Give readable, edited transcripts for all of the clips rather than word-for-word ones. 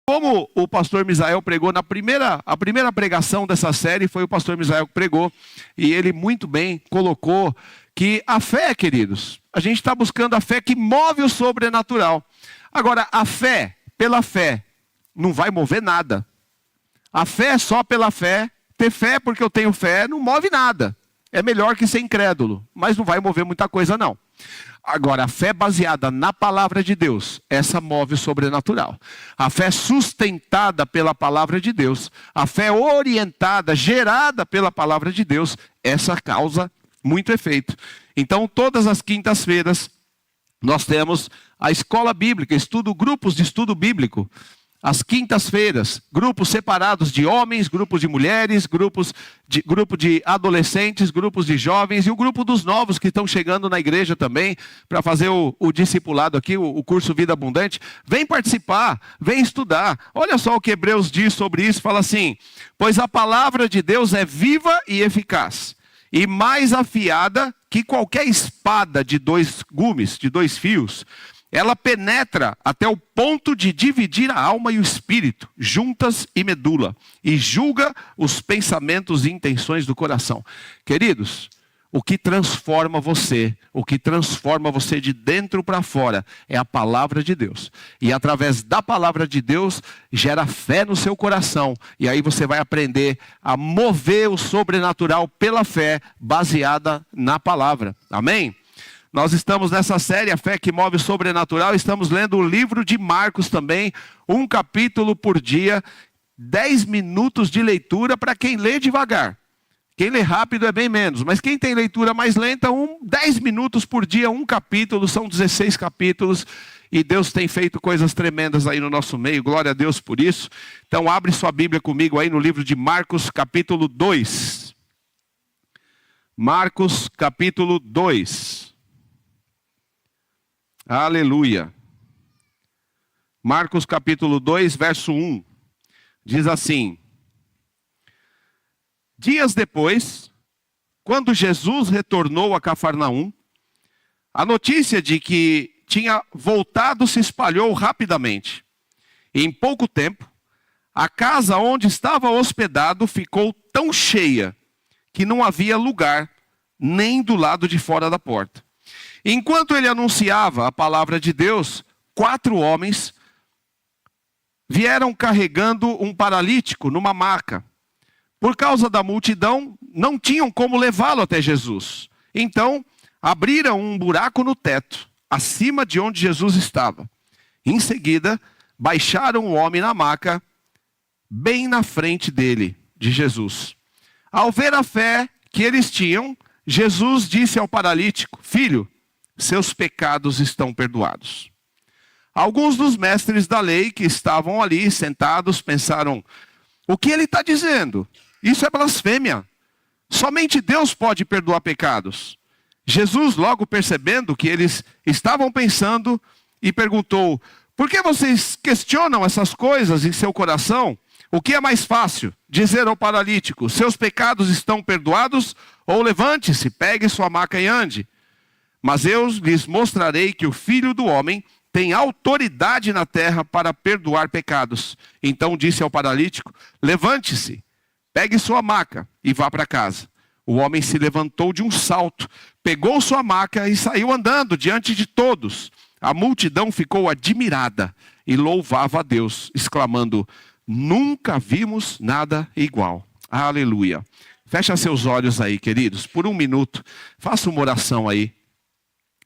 como o pastor Misael pregou a primeira pregação dessa série foi o pastor Misael que pregou, e ele muito bem colocou que a fé, queridos, a gente está buscando a fé que move o sobrenatural. Agora, a fé, pela fé, não vai mover nada. A fé só pela fé, ter fé porque eu tenho fé, não move nada. É melhor que ser incrédulo, mas não vai mover muita coisa não. Agora, a fé baseada na palavra de Deus, essa move o sobrenatural. A fé sustentada pela palavra de Deus, a fé orientada, gerada pela palavra de Deus, essa causa muito efeito. Então, todas as quintas-feiras, nós temos a escola bíblica, grupos de estudo bíblico. Às quintas-feiras, grupos separados de homens, grupos de mulheres, grupo de adolescentes, grupos de jovens e o grupo dos novos que estão chegando na igreja também para fazer o discipulado aqui, o curso Vida Abundante. Vem participar, vem estudar. Olha só o que Hebreus diz sobre isso, fala assim: pois a palavra de Deus é viva e eficaz, e mais afiada que qualquer espada de 2 gumes, de 2 fios. Ela penetra até o ponto de dividir a alma e o espírito, juntas e medula, e julga os pensamentos e intenções do coração. Queridos, o que transforma você de dentro para fora, é a palavra de Deus. E através da palavra de Deus, gera fé no seu coração. E aí você vai aprender a mover o sobrenatural pela fé, baseada na palavra. Amém? Nós estamos nessa série, A Fé que Move o Sobrenatural. Estamos lendo o livro de Marcos também, 1 capítulo por dia, 10 minutos de leitura para quem lê devagar. Quem lê rápido é bem menos, mas quem tem leitura mais lenta, 10 minutos por dia, 1 capítulo, são 16 capítulos. E Deus tem feito coisas tremendas aí no nosso meio, glória a Deus por isso. Então abre sua Bíblia comigo aí no livro de Marcos, capítulo 2. Marcos, capítulo 2. Aleluia. Marcos capítulo 2, verso 1. Diz assim: dias depois, quando Jesus retornou a Cafarnaum, a notícia de que tinha voltado se espalhou rapidamente. E em pouco tempo, a casa onde estava hospedado ficou tão cheia que não havia lugar nem do lado de fora da porta. Enquanto ele anunciava a palavra de Deus, 4 homens vieram carregando um paralítico numa maca. Por causa da multidão, não tinham como levá-lo até Jesus. Então, abriram um buraco no teto, acima de onde Jesus estava. Em seguida, baixaram o homem na maca, bem na frente dele, de Jesus. Ao ver a fé que eles tinham, Jesus disse ao paralítico: filho, seus pecados estão perdoados. Alguns dos mestres da lei que estavam ali sentados pensaram: o que ele está dizendo? Isso é blasfêmia. Somente Deus pode perdoar pecados. Jesus, logo percebendo que eles estavam pensando, e perguntou: por que vocês questionam essas coisas em seu coração? O que é mais fácil? Dizer ao paralítico: seus pecados estão perdoados? Ou levante-se, pegue sua maca e ande. Mas eu lhes mostrarei que o Filho do Homem tem autoridade na terra para perdoar pecados. Então disse ao paralítico: levante-se, pegue sua maca e vá para casa. O homem se levantou de um salto, pegou sua maca e saiu andando diante de todos. A multidão ficou admirada e louvava a Deus, exclamando: nunca vimos nada igual. Aleluia. Fecha seus olhos aí, queridos, por 1 minuto. Faça uma oração aí.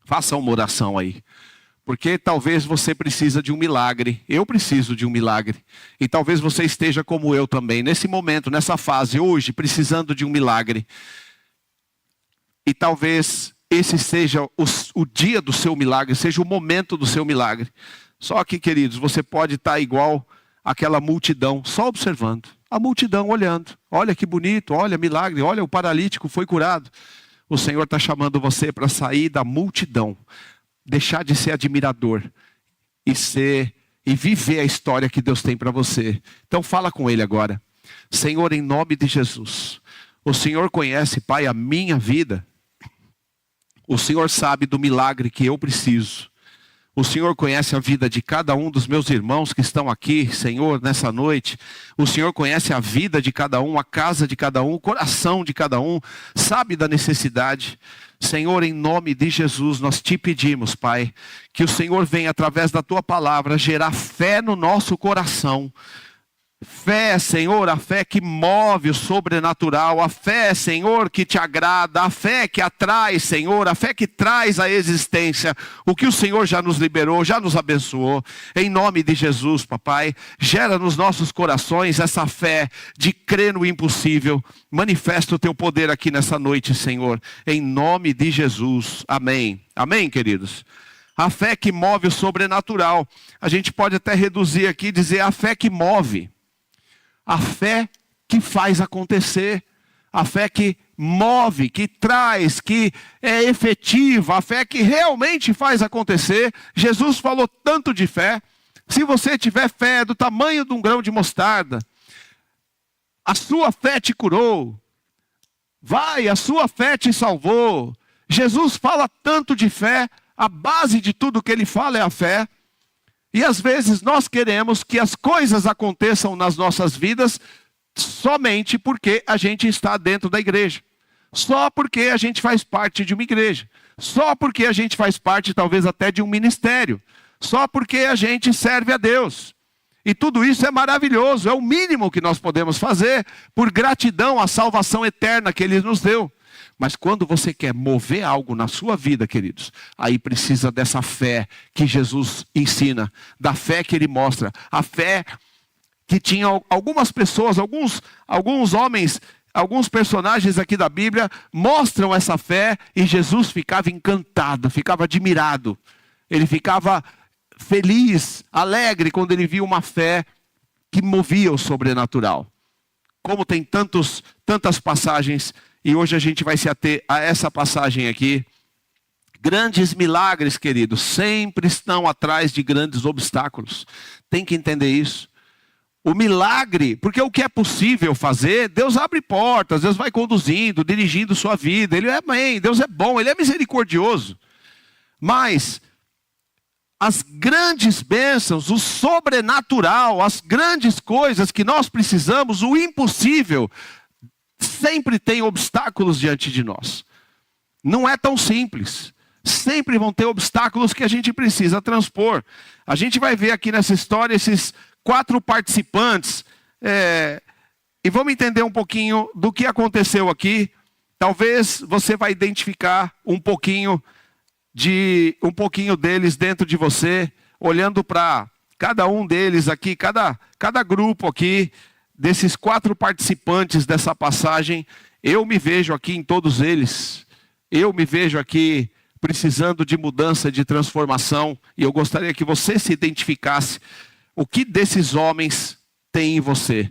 Faça uma oração aí. Porque talvez você precisa de um milagre. Eu preciso de um milagre. E talvez você esteja como eu também, nesse momento, nessa fase, hoje, precisando de um milagre. E talvez esse seja o dia do seu milagre, seja o momento do seu milagre. Só que, queridos, você pode estar igual aquela multidão, só observando. A multidão olhando. Olha que bonito, olha milagre, olha o paralítico foi curado. O Senhor está chamando você para sair da multidão. Deixar de ser admirador e viver a história que Deus tem para você. Então fala com Ele agora. Senhor, em nome de Jesus, o Senhor conhece, Pai, a minha vida. O Senhor sabe do milagre que eu preciso. O Senhor conhece a vida de cada um dos meus irmãos que estão aqui, Senhor, nessa noite. O Senhor conhece a vida de cada um, a casa de cada um, o coração de cada um, sabe da necessidade. Senhor, em nome de Jesus, nós te pedimos, Pai, que o Senhor venha, através da Tua palavra, gerar fé no nosso coração. Fé, Senhor, a fé que move o sobrenatural, a fé, Senhor, que te agrada, a fé que atrai, Senhor, a fé que traz à existência o que o Senhor já nos liberou, já nos abençoou. Em nome de Jesus, papai, gera nos nossos corações essa fé de crer no impossível. Manifesta o teu poder aqui nessa noite, Senhor, em nome de Jesus. Amém. Amém, queridos? A fé que move o sobrenatural. A gente pode até reduzir aqui e dizer a fé que move. A fé que faz acontecer, a fé que move, que traz, que é efetiva, a fé que realmente faz acontecer. Jesus falou tanto de fé. Se você tiver fé do tamanho de um grão de mostarda, a sua fé te curou. Vai, a sua fé te salvou. Jesus fala tanto de fé, a base de tudo que ele fala é a fé. E às vezes nós queremos que as coisas aconteçam nas nossas vidas somente porque a gente está dentro da igreja. Só porque a gente faz parte de uma igreja. Só porque a gente faz parte talvez até de um ministério. Só porque a gente serve a Deus. E tudo isso é maravilhoso, é o mínimo que nós podemos fazer por gratidão à salvação eterna que Ele nos deu. Mas quando você quer mover algo na sua vida, queridos, aí precisa dessa fé que Jesus ensina, da fé que Ele mostra. A fé que tinha algumas pessoas, alguns homens, alguns personagens aqui da Bíblia mostram essa fé e Jesus ficava encantado, ficava admirado. Ele ficava feliz, alegre quando ele via uma fé que movia o sobrenatural. Como tem tantas passagens. E hoje a gente vai se ater a essa passagem aqui. Grandes milagres, queridos, sempre estão atrás de grandes obstáculos. Tem que entender isso. O milagre, porque o que é possível fazer, Deus abre portas, Deus vai conduzindo, dirigindo sua vida. Ele é bem, Deus é bom, Ele é misericordioso. Mas as grandes bênçãos, o sobrenatural, as grandes coisas que nós precisamos, o impossível, sempre tem obstáculos diante de nós. Não é tão simples. Sempre vão ter obstáculos que a gente precisa transpor. A gente vai ver aqui nessa história esses 4 participantes. E vamos entender um pouquinho do que aconteceu aqui. Talvez você vai identificar um pouquinho deles dentro de você. Olhando para cada um deles aqui, cada grupo aqui. Desses 4 participantes dessa passagem, eu me vejo aqui em todos eles. Eu me vejo aqui precisando de mudança, de transformação. E eu gostaria que você se identificasse o que desses homens tem em você.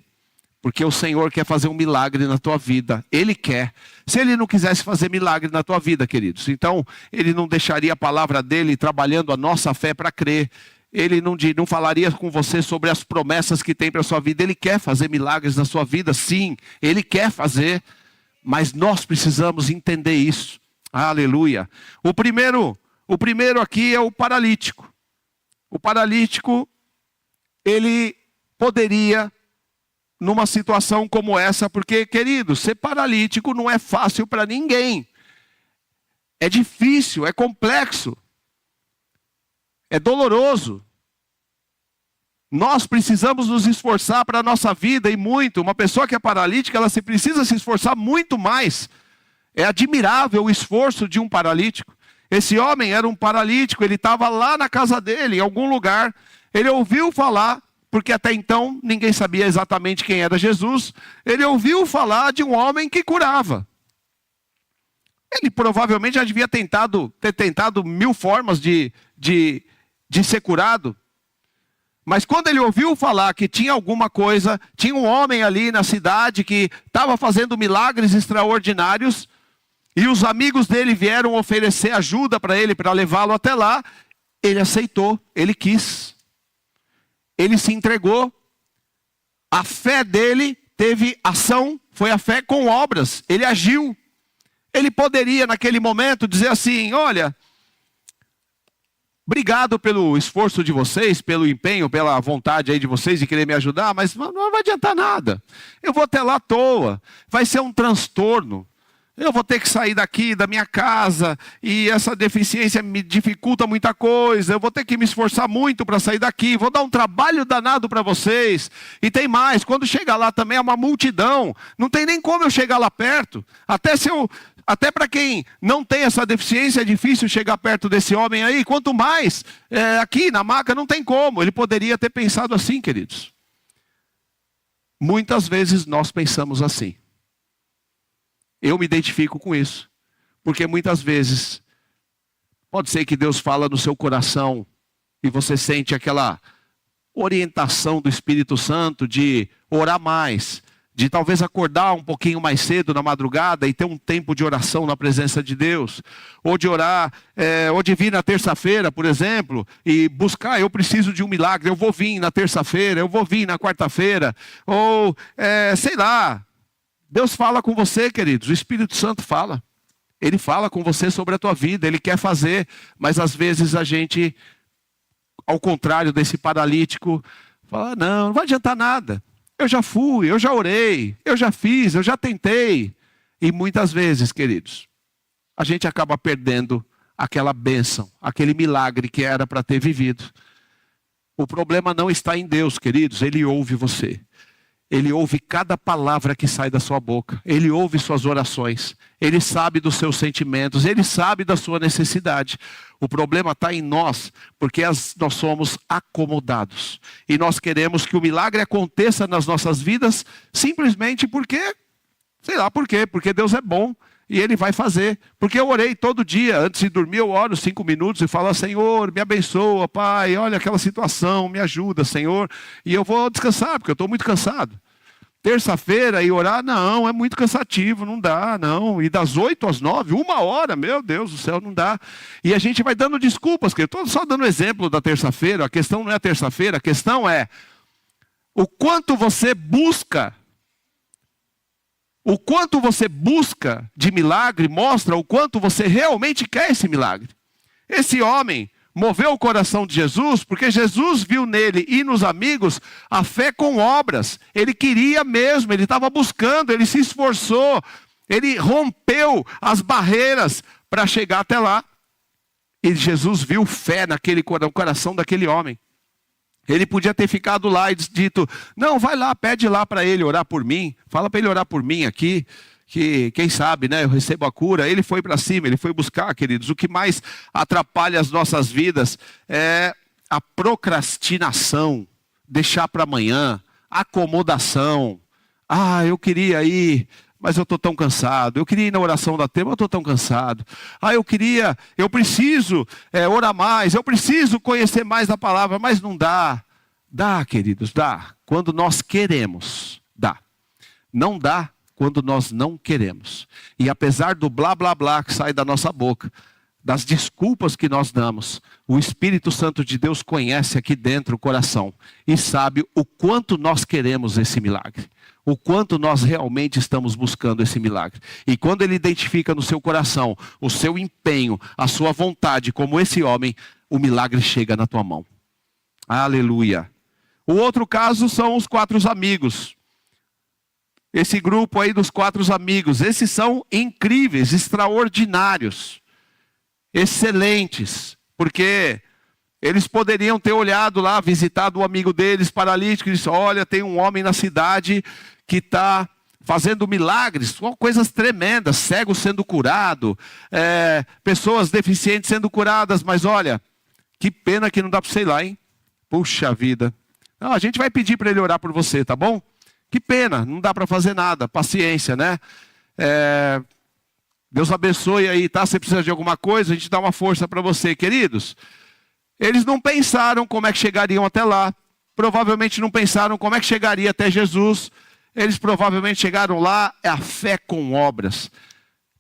Porque o Senhor quer fazer um milagre na tua vida. Ele quer. Se Ele não quisesse fazer milagre na tua vida, queridos, então Ele não deixaria a palavra dEle trabalhando a nossa fé para crer. Ele não falaria com você sobre as promessas que tem para a sua vida. Ele quer fazer milagres na sua vida, sim. Ele quer fazer, mas nós precisamos entender isso. Aleluia. O primeiro aqui é o paralítico. O paralítico, ele poderia, numa situação como essa, porque, querido, ser paralítico não é fácil para ninguém. É difícil, é complexo. É doloroso. Nós precisamos nos esforçar para a nossa vida e muito. Uma pessoa que é paralítica, ela precisa se esforçar muito mais. É admirável o esforço de um paralítico. Esse homem era um paralítico, ele estava lá na casa dele, em algum lugar. Ele ouviu falar, porque até então ninguém sabia exatamente quem era Jesus. Ele ouviu falar de um homem que curava. Ele provavelmente já devia ter tentado 1000 formas de ser curado. Mas quando ele ouviu falar que tinha alguma coisa, tinha um homem ali na cidade que estava fazendo milagres extraordinários, e os amigos dele vieram oferecer ajuda para ele, para levá-lo até lá, ele aceitou, ele quis. Ele se entregou. A fé dele teve ação, foi a fé com obras, ele agiu. Ele poderia naquele momento dizer assim, olha, Obrigado pelo esforço de vocês, pelo empenho, pela vontade aí de vocês de querer me ajudar, mas não vai adiantar nada. Eu vou até lá à toa, vai ser um transtorno. Eu vou ter que sair daqui, da minha casa, e essa deficiência me dificulta muita coisa. Eu vou ter que me esforçar muito para sair daqui. Vou dar um trabalho danado para vocês. E tem mais, quando chegar lá também é uma multidão. Não tem nem como eu chegar lá perto. Até para quem não tem essa deficiência é difícil chegar perto desse homem aí. Quanto mais aqui na maca não tem como. Ele poderia ter pensado assim, queridos. Muitas vezes nós pensamos assim. Eu me identifico com isso, porque muitas vezes pode ser que Deus fala no seu coração e você sente aquela orientação do Espírito Santo de orar mais, de talvez acordar um pouquinho mais cedo na madrugada e ter um tempo de oração na presença de Deus, ou de orar, ou de vir na terça-feira, por exemplo, e buscar, eu preciso de um milagre, eu vou vir na terça-feira, eu vou vir na quarta-feira, ou sei lá. Deus fala com você, queridos, o Espírito Santo fala. Ele fala com você sobre a tua vida, Ele quer fazer, mas às vezes a gente, ao contrário desse paralítico, fala, não vai adiantar nada. Eu já fui, eu já orei, eu já fiz, eu já tentei. E muitas vezes, queridos, a gente acaba perdendo aquela bênção, aquele milagre que era para ter vivido. O problema não está em Deus, queridos, Ele ouve você. Ele ouve cada palavra que sai da sua boca. Ele ouve suas orações. Ele sabe dos seus sentimentos. Ele sabe da sua necessidade. O problema está em nós, porque nós somos acomodados. E nós queremos que o milagre aconteça nas nossas vidas, simplesmente porque, sei lá por quê, porque Deus é bom e Ele vai fazer. Porque eu orei todo dia, antes de dormir eu oro 5 minutos e falo, Senhor, me abençoa, Pai, olha aquela situação, me ajuda, Senhor. E eu vou descansar, porque eu estou muito cansado. Terça-feira e orar, não, é muito cansativo, não dá, não. E das 8 às 9, 1 hora, meu Deus do céu, não dá. E a gente vai dando desculpas, que eu estou só dando exemplo da terça-feira. A questão não é a terça-feira, a questão é o quanto você busca. O quanto você busca de milagre mostra o quanto você realmente quer esse milagre. Esse homem moveu o coração de Jesus, porque Jesus viu nele e nos amigos a fé com obras. Ele queria mesmo, ele estava buscando, ele se esforçou, ele rompeu as barreiras para chegar até lá. E Jesus viu fé no coração daquele homem. Ele podia ter ficado lá e dito, não, vai lá, pede lá para ele orar por mim, fala para ele orar por mim aqui, que quem sabe, né, eu recebo a cura. Ele foi para cima, ele foi buscar, queridos. O que mais atrapalha as nossas vidas é a procrastinação, deixar para amanhã, acomodação. Eu queria ir, mas eu estou tão cansado. Eu queria ir na oração da tema, eu estou tão cansado. Eu preciso orar mais, eu preciso conhecer mais da palavra, mas não dá. Dá, queridos, dá. Quando nós queremos, dá. Não dá quando nós não queremos. E apesar do blá blá blá que sai da nossa boca, das desculpas que nós damos, o Espírito Santo de Deus conhece aqui dentro o coração e sabe o quanto nós queremos esse milagre, o quanto nós realmente estamos buscando esse milagre. E quando Ele identifica no seu coração o seu empenho, a sua vontade, como esse homem, o milagre chega na tua mão. Aleluia. O outro caso são os 4 amigos. Esse grupo aí dos 4 amigos, esses são incríveis, extraordinários, excelentes, porque eles poderiam ter olhado lá, visitado o amigo deles, paralítico, e disse, olha, tem um homem na cidade que está fazendo milagres, coisas tremendas, cego sendo curado, pessoas deficientes sendo curadas, mas olha, que pena que não dá para você ir lá, hein? Puxa vida. Não, a gente vai pedir para ele orar por você, tá bom? Que pena, não dá para fazer nada, paciência, né? Deus abençoe aí, tá? Se precisa de alguma coisa, a gente dá uma força para você, queridos. Eles não pensaram como é que chegariam até lá. Provavelmente não pensaram como é que chegaria até Jesus. Eles provavelmente chegaram lá, é a fé com obras.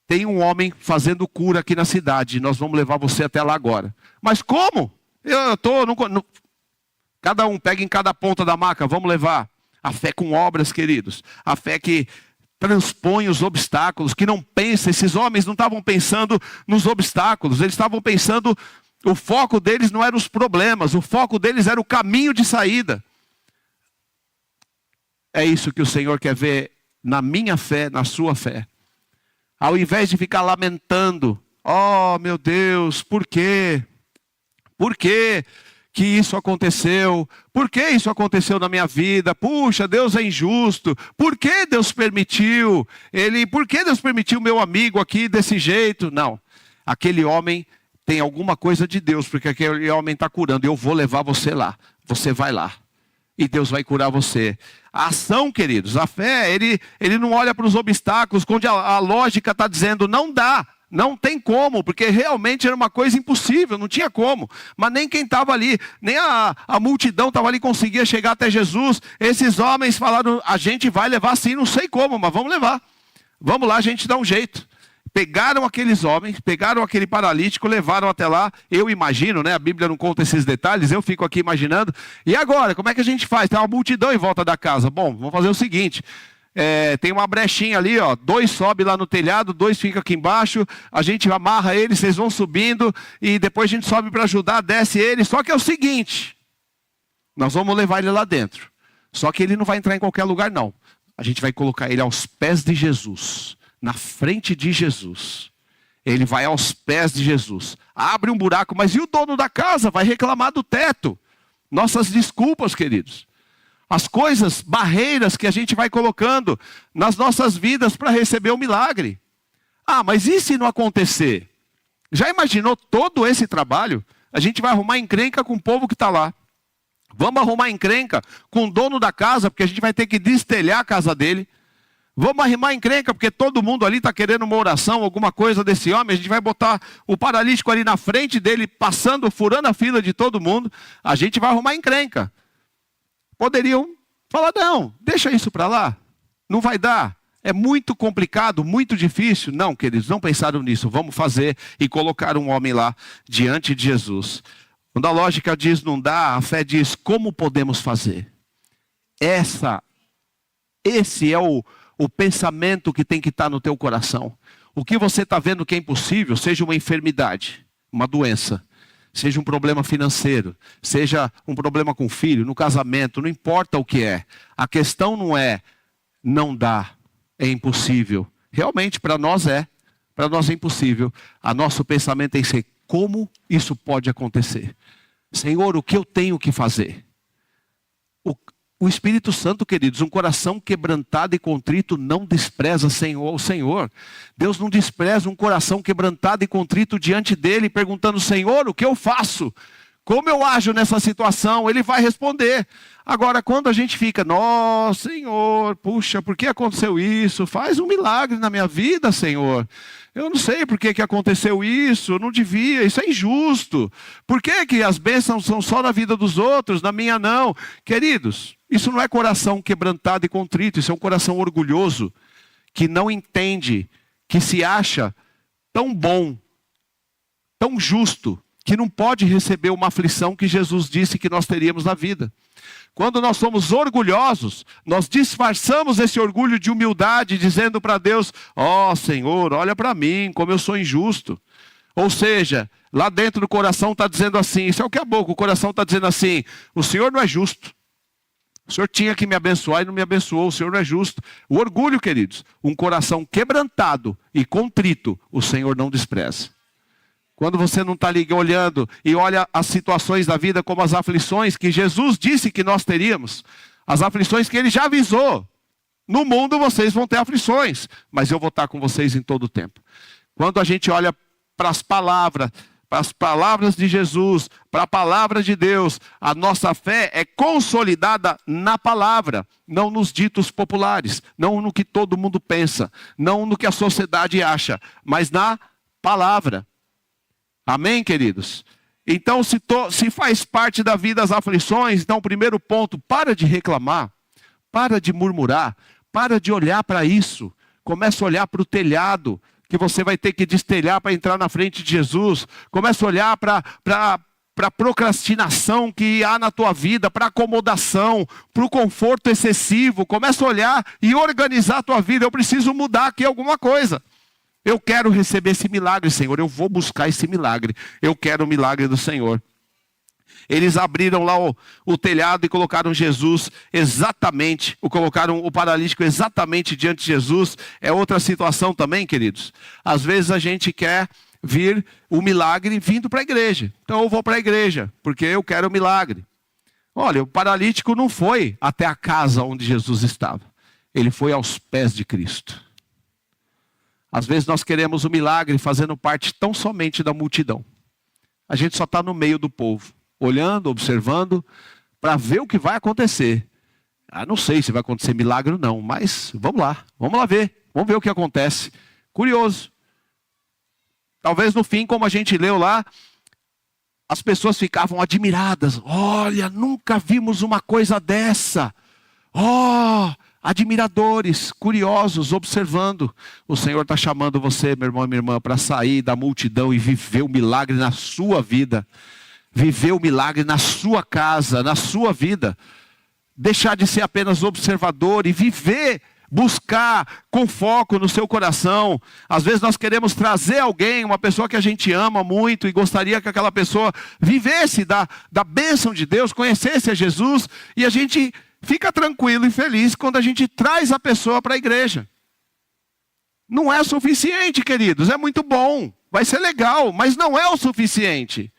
Tem um homem fazendo cura aqui na cidade, nós vamos levar você até lá agora. Mas como? Cada um pega em cada ponta da maca, vamos levar. A fé com obras, queridos. A fé que transpõe os obstáculos, que não pensa. Esses homens não estavam pensando nos obstáculos, eles estavam pensando O foco deles não eram os problemas, o foco deles era o caminho de saída. É isso que o Senhor quer ver na minha fé, na sua fé. Ao invés de ficar lamentando, oh meu Deus, por quê? Por quê que isso aconteceu? Por que isso aconteceu na minha vida? Puxa, Deus é injusto. Por que Deus permitiu? Por que Deus permitiu meu amigo aqui desse jeito? Não, aquele homem tem alguma coisa de Deus, porque aquele homem está curando. Eu vou levar você lá. Você vai lá. E Deus vai curar você. A ação, queridos, a fé, ele não olha para os obstáculos, quando a lógica está dizendo, não dá, não tem como, porque realmente era uma coisa impossível, não tinha como. Mas nem quem estava ali, nem a multidão estava ali, conseguia chegar até Jesus. Esses homens falaram, a gente vai levar sim, não sei como, mas vamos levar. Vamos lá, a gente dá um jeito. Pegaram aqueles homens, pegaram aquele paralítico, levaram até lá. Eu imagino, né? A Bíblia não conta esses detalhes, eu fico aqui imaginando. E agora, como é que a gente faz? Tem uma multidão em volta da casa. Bom, vamos fazer o seguinte. Tem uma brechinha ali, ó. 2 sobe lá no telhado, 2 fica aqui embaixo. A gente amarra eles, vocês vão subindo. E depois a gente sobe para ajudar, desce eles. Só que é o seguinte. Nós vamos levar ele lá dentro. Só que ele não vai entrar em qualquer lugar, não. A gente vai colocar ele aos pés de Jesus. Na frente de Jesus. Ele vai aos pés de Jesus. Abre um buraco, mas e o dono da casa? Vai reclamar do teto. Nossas desculpas, queridos. As coisas, barreiras que a gente vai colocando nas nossas vidas para receber o milagre. Ah, mas e se não acontecer? Já imaginou todo esse trabalho? A gente vai arrumar encrenca com o povo que está lá. Vamos arrumar encrenca com o dono da casa, porque a gente vai ter que destelhar a casa dele. Vamos arrimar encrenca, porque todo mundo ali está querendo uma oração, alguma coisa desse homem. A gente vai botar o paralítico ali na frente dele, passando, furando a fila de todo mundo. A gente vai arrumar encrenca. Poderiam falar, não, deixa isso para lá. Não vai dar. É muito complicado, muito difícil. Não, queridos, não pensaram nisso. Vamos fazer e colocar um homem lá diante de Jesus. Quando a lógica diz não dá, a fé diz como podemos fazer. Esse é o pensamento que tem que estar no teu coração. O que você está vendo que é impossível, seja uma enfermidade, uma doença, seja um problema financeiro, seja um problema com o filho, no casamento, não importa o que é. A questão não é, não dá, é impossível. Realmente para nós é impossível. O nosso pensamento tem que ser, como isso pode acontecer? Senhor, o que eu tenho que fazer? O Espírito Santo, queridos, um coração quebrantado e contrito não despreza o Senhor. Deus não despreza um coração quebrantado e contrito diante dele, perguntando, Senhor, o que eu faço? Como eu ajo nessa situação? Ele vai responder. Agora, quando a gente fica, nossa, Senhor, puxa, por que aconteceu isso? Faz um milagre na minha vida, Senhor. Eu não sei por que aconteceu isso, eu não devia, isso é injusto. Por que as bênçãos são só na vida dos outros, na minha não? Queridos, isso não é coração quebrantado e contrito, isso é um coração orgulhoso, que não entende, que se acha tão bom, tão justo, que não pode receber uma aflição que Jesus disse que nós teríamos na vida. Quando nós somos orgulhosos, nós disfarçamos esse orgulho de humildade, dizendo para Deus, ó Senhor, olha para mim, como eu sou injusto. Ou seja, lá dentro do coração está dizendo assim, isso é o que é boca, o coração está dizendo assim, o Senhor não é justo. O Senhor tinha que me abençoar e não me abençoou, o Senhor não é justo. O orgulho, queridos, um coração quebrantado e contrito, o Senhor não despreza. Quando você não está ali olhando e olha as situações da vida como as aflições que Jesus disse que nós teríamos, as aflições que Ele já avisou. No mundo vocês vão ter aflições, mas eu vou estar com vocês em todo o tempo. Quando a gente olha para as palavras de Jesus, para a palavra de Deus, a nossa fé é consolidada na palavra, não nos ditos populares, não no que todo mundo pensa, não no que a sociedade acha, mas na palavra. Amém, queridos? Então, se faz parte da vida as aflições, então, primeiro ponto, para de reclamar, para de murmurar, para de olhar para isso. Começa a olhar para o telhado, que você vai ter que destelhar para entrar na frente de Jesus. Começa a olhar para a procrastinação que há na tua vida, para a acomodação, para o conforto excessivo. Começa a olhar e organizar a tua vida. Eu preciso mudar aqui alguma coisa. Eu quero receber esse milagre, Senhor. Eu vou buscar esse milagre. Eu quero o milagre do Senhor. Eles abriram lá o telhado e colocaram Jesus exatamente, colocaram o paralítico exatamente diante de Jesus. É outra situação também, queridos. Às vezes a gente quer vir o milagre vindo para a igreja. Então eu vou para a igreja, porque eu quero o milagre. Olha, o paralítico não foi até a casa onde Jesus estava. Ele foi aos pés de Cristo. Às vezes nós queremos o milagre fazendo parte tão somente da multidão. A gente só está no meio do povo, olhando, observando, para ver o que vai acontecer. Não sei se vai acontecer milagre ou não, mas vamos lá ver. Vamos ver o que acontece. Curioso. Talvez no fim, como a gente leu lá, as pessoas ficavam admiradas. Olha, nunca vimos uma coisa dessa. Admiradores, curiosos, observando. O Senhor está chamando você, meu irmão e minha irmã, para sair da multidão e viver o milagre na sua vida. Viver o milagre na sua casa, na sua vida. Deixar de ser apenas observador e viver, buscar com foco no seu coração. Às vezes nós queremos trazer alguém, uma pessoa que a gente ama muito e gostaria que aquela pessoa vivesse da bênção de Deus, conhecesse a Jesus, e a gente fica tranquilo e feliz quando a gente traz a pessoa para a igreja. Não é suficiente, queridos, é muito bom, vai ser legal, mas não é o suficiente.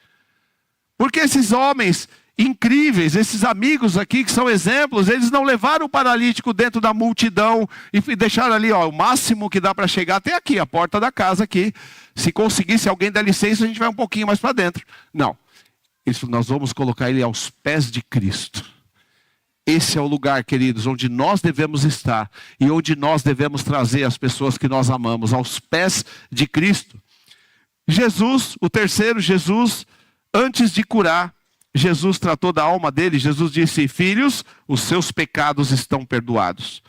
Porque esses homens incríveis, esses amigos aqui que são exemplos, eles não levaram o paralítico dentro da multidão e deixaram ali, o máximo que dá para chegar até aqui, a porta da casa aqui. Se conseguisse alguém dar licença, a gente vai um pouquinho mais para dentro. Não, nós vamos colocar ele aos pés de Cristo. Esse é o lugar, queridos, onde nós devemos estar e onde nós devemos trazer as pessoas que nós amamos, aos pés de Cristo. Jesus, o terceiro, Jesus, antes de curar, Jesus tratou da alma dele. Jesus disse: filhos, os seus pecados estão perdoados.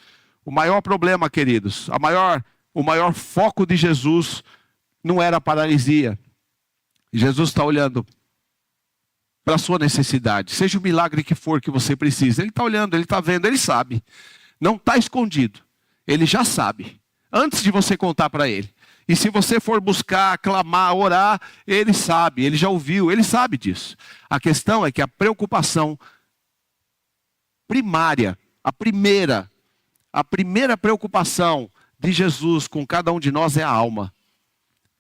O maior problema, queridos, o maior foco de Jesus não era a paralisia. Jesus está olhando para a sua necessidade, seja o milagre que for que você precisa. Ele está olhando, ele está vendo, ele sabe. Não está escondido, ele já sabe, antes de você contar para ele. E se você for buscar, clamar, orar, ele sabe, ele já ouviu, ele sabe disso. A questão é que a preocupação primária, a primeira preocupação de Jesus com cada um de nós é a alma.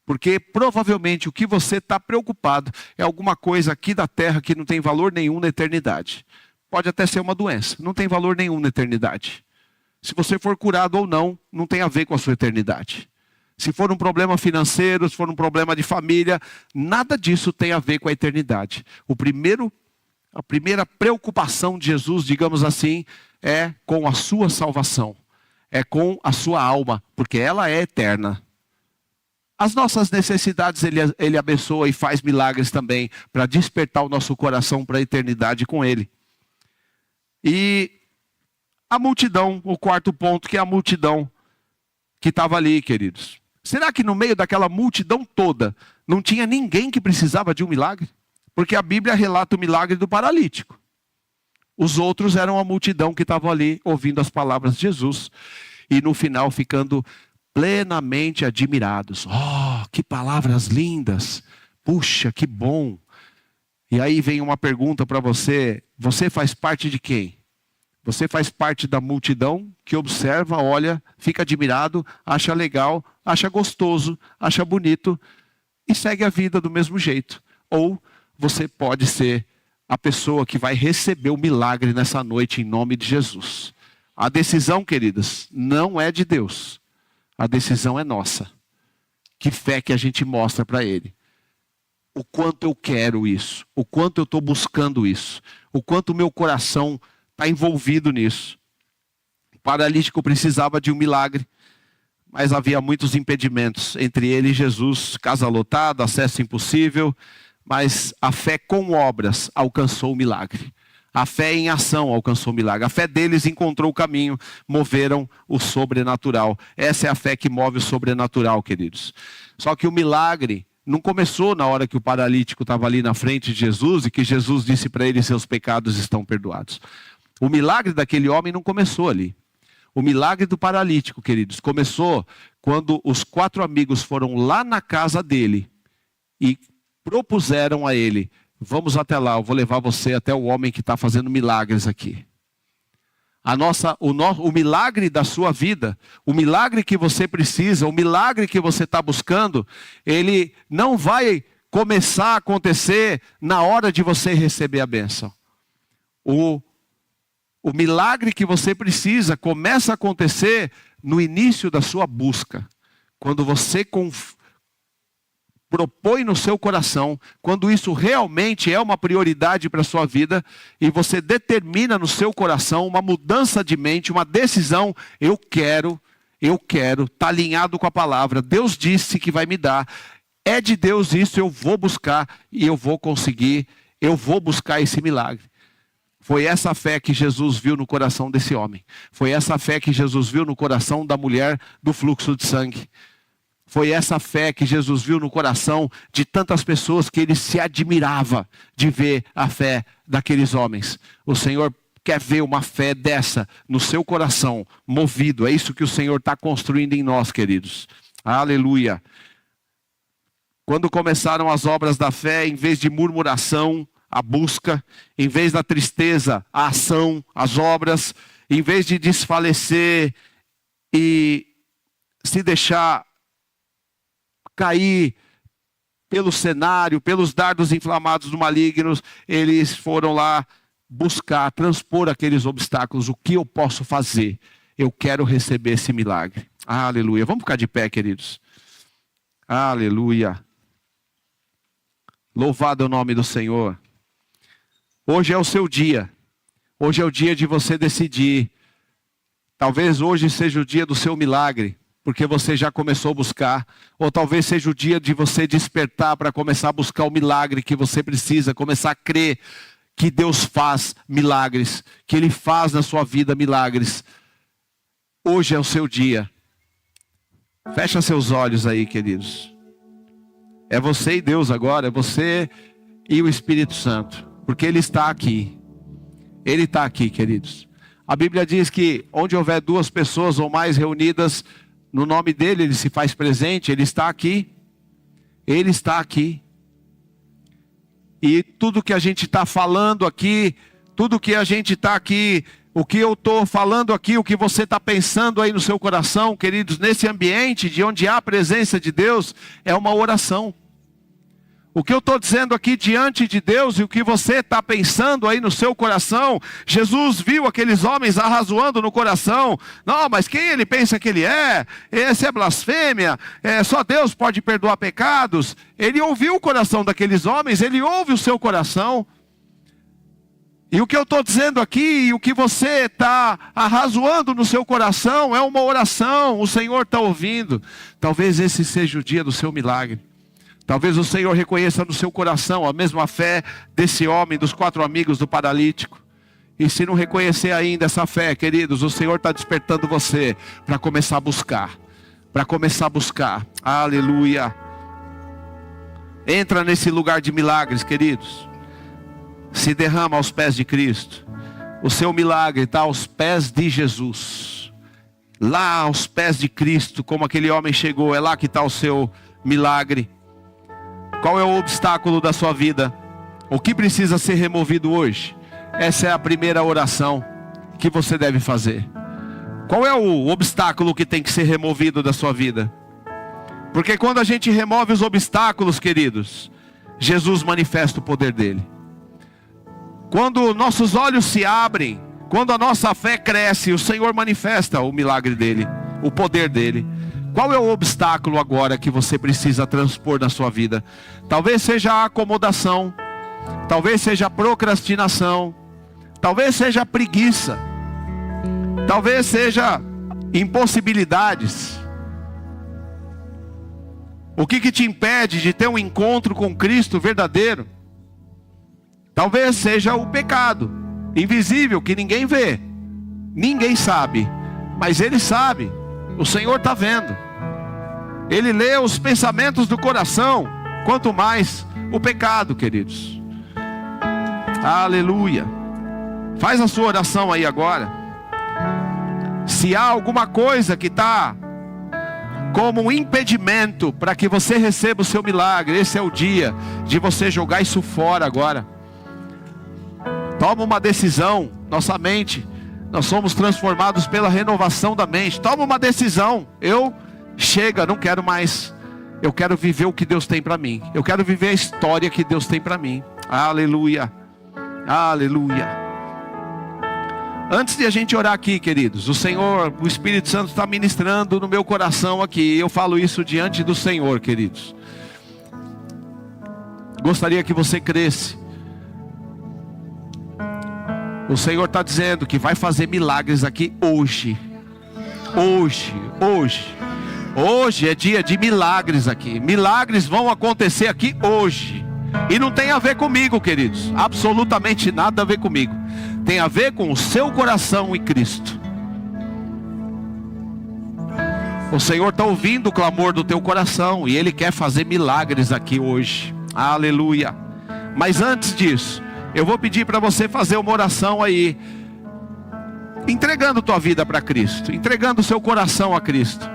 Porque provavelmente o que você está preocupado é alguma coisa aqui da terra que não tem valor nenhum na eternidade. Pode até ser uma doença, não tem valor nenhum na eternidade. Se você for curado ou não, não tem a ver com a sua eternidade. Se for um problema financeiro, se for um problema de família, nada disso tem a ver com a eternidade. A primeira preocupação de Jesus, digamos assim, é com a sua salvação. É com a sua alma, porque ela é eterna. As nossas necessidades ele abençoa e faz milagres também, para despertar o nosso coração para a eternidade com ele. E a multidão, o quarto ponto, que é a multidão que estava ali, queridos. Será que no meio daquela multidão toda, não tinha ninguém que precisava de um milagre? Porque a Bíblia relata o milagre do paralítico. Os outros eram a multidão que estavam ali, ouvindo as palavras de Jesus. E no final ficando plenamente admirados. Que palavras lindas. Puxa, que bom. E aí vem uma pergunta para você. Você faz parte de quem? Você faz parte da multidão que observa, olha, fica admirado, acha legal, acha gostoso, acha bonito e segue a vida do mesmo jeito. Ou você pode ser a pessoa que vai receber o milagre nessa noite em nome de Jesus. A decisão, queridas, não é de Deus. A decisão é nossa. Que fé que a gente mostra para Ele. O quanto eu quero isso. O quanto eu estou buscando isso. O quanto o meu coração está envolvido nisso. O paralítico precisava de um milagre. Mas havia muitos impedimentos entre ele e Jesus. Casa lotada, acesso impossível. Mas a fé com obras alcançou o milagre. A fé em ação alcançou o milagre. A fé deles encontrou o caminho, moveram o sobrenatural. Essa é a fé que move o sobrenatural, queridos. Só que o milagre não começou na hora que o paralítico estava ali na frente de Jesus e que Jesus disse para ele: seus pecados estão perdoados. O milagre daquele homem não começou ali. O milagre do paralítico, queridos, começou quando os 4 amigos foram lá na casa dele e propuseram a ele: vamos até lá, eu vou levar você até o homem que está fazendo milagres aqui. O milagre da sua vida, o milagre que você precisa, o milagre que você está buscando, ele não vai começar a acontecer na hora de você receber a bênção. O milagre que você precisa começa a acontecer no início da sua busca. Quando você propõe no seu coração, quando isso realmente é uma prioridade para a sua vida, e você determina no seu coração uma mudança de mente, uma decisão: eu quero, está alinhado com a palavra, Deus disse que vai me dar, é de Deus isso, eu vou buscar e eu vou conseguir, eu vou buscar esse milagre. Foi essa fé que Jesus viu no coração desse homem. Foi essa fé que Jesus viu no coração da mulher do fluxo de sangue. Foi essa fé que Jesus viu no coração de tantas pessoas que ele se admirava de ver a fé daqueles homens. O Senhor quer ver uma fé dessa no seu coração, movido. É isso que o Senhor está construindo em nós, queridos. Aleluia. Quando começaram as obras da fé, em vez de murmuração, a busca, em vez da tristeza, a ação, as obras, em vez de desfalecer e se deixar cair pelo cenário, pelos dardos inflamados do maligno, eles foram lá buscar, transpor aqueles obstáculos. O que eu posso fazer? Eu quero receber esse milagre. Aleluia. Vamos ficar de pé, queridos. Aleluia. Louvado é o nome do Senhor. Hoje é o seu dia. Hoje é o dia de você decidir. Talvez hoje seja o dia do seu milagre, porque você já começou a buscar. Ou talvez seja o dia de você despertar para começar a buscar o milagre que você precisa. Começar a crer que Deus faz milagres. Que Ele faz na sua vida milagres. Hoje é o seu dia. Fecha seus olhos aí, queridos. É você e Deus agora. É você e o Espírito Santo. Porque Ele está aqui. Ele está aqui, queridos. A Bíblia diz que onde houver 2 pessoas ou mais reunidas no nome dEle, Ele se faz presente. Ele está aqui. Ele está aqui. E tudo que a gente está falando aqui, tudo que a gente está aqui, o que eu estou falando aqui, o que você está pensando aí no seu coração, queridos, nesse ambiente de onde há a presença de Deus, é uma oração. O que eu estou dizendo aqui diante de Deus e o que você está pensando aí no seu coração, Jesus viu aqueles homens arrazoando no coração. Não, mas quem ele pensa que ele é? Esse é blasfêmia, só Deus pode perdoar pecados. Ele ouviu o coração daqueles homens, ele ouve o seu coração. E o que eu estou dizendo aqui, e o que você está arrazoando no seu coração, é uma oração, o Senhor está ouvindo. Talvez esse seja o dia do seu milagre. Talvez o Senhor reconheça no seu coração a mesma fé desse homem, dos 4 amigos do paralítico. E se não reconhecer ainda essa fé, queridos, o Senhor está despertando você para começar a buscar. Para começar a buscar. Aleluia. Entra nesse lugar de milagres, queridos. Se derrama aos pés de Cristo. O seu milagre está aos pés de Jesus. Lá aos pés de Cristo, como aquele homem chegou, é lá que está o seu milagre. Qual é o obstáculo da sua vida? O que precisa ser removido hoje? Essa é a primeira oração que você deve fazer. Qual é o obstáculo que tem que ser removido da sua vida? Porque quando a gente remove os obstáculos, queridos, Jesus manifesta o poder dele. Quando nossos olhos se abrem, quando a nossa fé cresce, o Senhor manifesta o milagre dele, o poder dele. Qual é o obstáculo agora que você precisa transpor na sua vida? Talvez seja a acomodação, talvez seja a procrastinação, talvez seja a preguiça, talvez seja impossibilidades. O que te impede de ter um encontro com Cristo verdadeiro? Talvez seja o pecado invisível que ninguém vê, ninguém sabe, mas Ele sabe. O Senhor está vendo. Ele lê os pensamentos do coração. Quanto mais o pecado, queridos. Aleluia. Faz a sua oração aí agora. Se há alguma coisa que está como um impedimento para que você receba o seu milagre, esse é o dia de você jogar isso fora agora. Toma uma decisão. Nossa mente, nós somos transformados pela renovação da mente. Toma uma decisão. Chega, não quero mais. Eu quero viver o que Deus tem para mim. Eu quero viver a história que Deus tem para mim. Aleluia, aleluia. Antes de a gente orar aqui, queridos, o Espírito Santo está ministrando no meu coração aqui. Eu falo isso diante do Senhor, queridos. Gostaria que você cresce. O Senhor está dizendo que vai fazer milagres aqui hoje. Hoje é dia de milagres aqui. Milagres vão acontecer aqui hoje. E não tem a ver comigo, queridos. Absolutamente nada a ver comigo. Tem a ver com o seu coração e Cristo. O Senhor está ouvindo o clamor do teu coração. E Ele quer fazer milagres aqui hoje. Aleluia. Mas antes disso, eu vou pedir para você fazer uma oração aí, entregando tua vida para Cristo, entregando o seu coração a Cristo.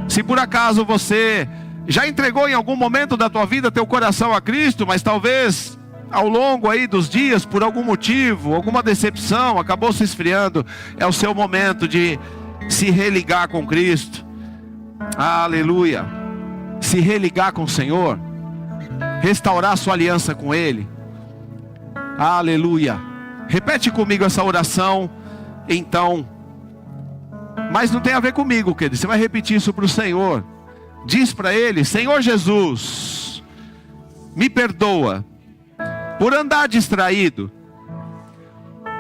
Se por acaso você já entregou em algum momento da tua vida teu coração a Cristo, mas talvez ao longo aí dos dias, por algum motivo, alguma decepção, acabou se esfriando, é o seu momento de se religar com Cristo. Aleluia. Se religar com o Senhor, restaurar sua aliança com Ele. Aleluia. Repete comigo essa oração, então. Mas não tem a ver comigo, querido. Você vai repetir isso para o Senhor. Diz para Ele: Senhor Jesus, me perdoa por andar distraído,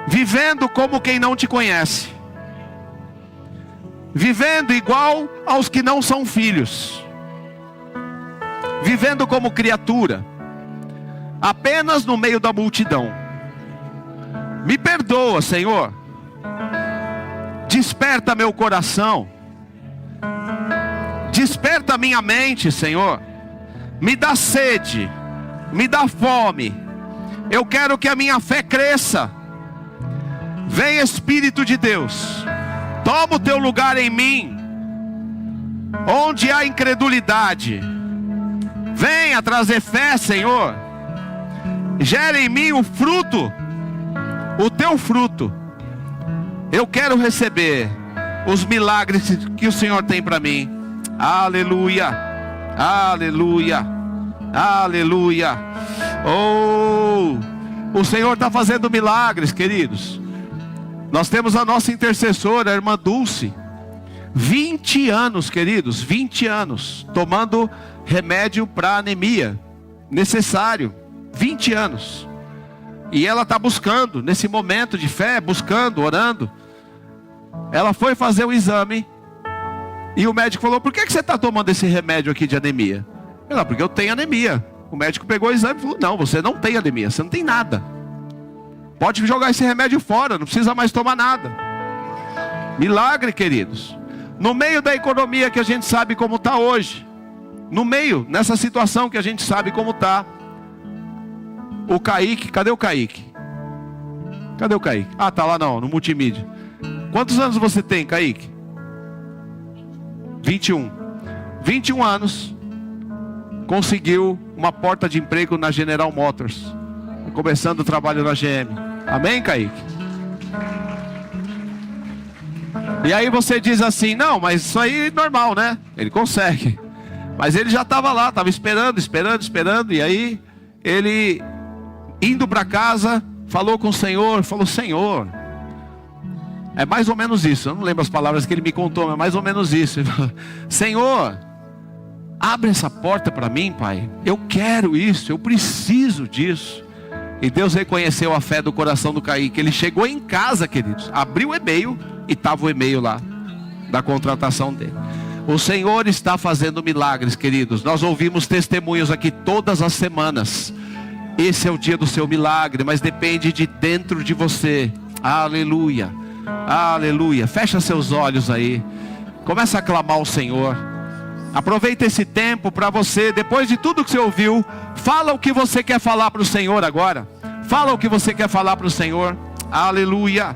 vivendo como quem não te conhece, vivendo igual aos que não são filhos, vivendo como criatura, apenas no meio da multidão. Me perdoa, Senhor. Desperta meu coração. Desperta minha mente, Senhor. Me dá sede, me dá fome. Eu quero que a minha fé cresça. Vem, Espírito de Deus, toma o teu lugar em mim. Onde há incredulidade, venha trazer fé, Senhor. Gera em mim o fruto, o teu fruto. Eu quero receber os milagres que o Senhor tem para mim. Aleluia, aleluia, aleluia. Oh, o Senhor está fazendo milagres, queridos. Nós temos a nossa intercessora, a irmã Dulce, 20 anos, queridos, 20 anos, tomando remédio para anemia, necessário, 20 anos. E ela está buscando, nesse momento de fé, buscando, orando. Ela foi fazer o exame, e o médico falou: por que você está tomando esse remédio aqui de anemia? Ela: porque eu tenho anemia. O médico pegou o exame e falou: não, você não tem anemia, você não tem nada. Pode jogar esse remédio fora, não precisa mais tomar nada. Milagre, queridos. No meio da economia que a gente sabe como está hoje, no meio, nessa situação que a gente sabe como está, o Kaique, cadê o Kaique? Cadê o Kaique? Ah, tá lá no multimídia. Quantos anos você tem, Kaique? 21. 21 anos. Conseguiu uma porta de emprego na General Motors, começando o trabalho na GM. Amém, Kaique? E aí você diz assim: não, mas isso aí é normal, né? Ele consegue. Mas ele já estava lá, estava esperando. E aí ele, indo para casa, falou com o Senhor, falou: Senhor, é mais ou menos isso. Eu não lembro as palavras que ele me contou, mas é mais ou menos isso. Senhor, abre essa porta para mim, Pai. Eu quero isso, eu preciso disso. E Deus reconheceu a fé do coração do Kaique. Ele chegou em casa, queridos, abriu o e-mail e estava o e-mail lá da contratação dele. O Senhor está fazendo milagres, queridos. Nós ouvimos testemunhos aqui todas as semanas. Esse é o dia do seu milagre, mas depende de dentro de você. Aleluia, aleluia. Fecha seus olhos aí. Começa a clamar ao Senhor. Aproveita esse tempo para você, depois de tudo que você ouviu, fala o que você quer falar para o Senhor agora. Fala o que você quer falar para o Senhor. Aleluia.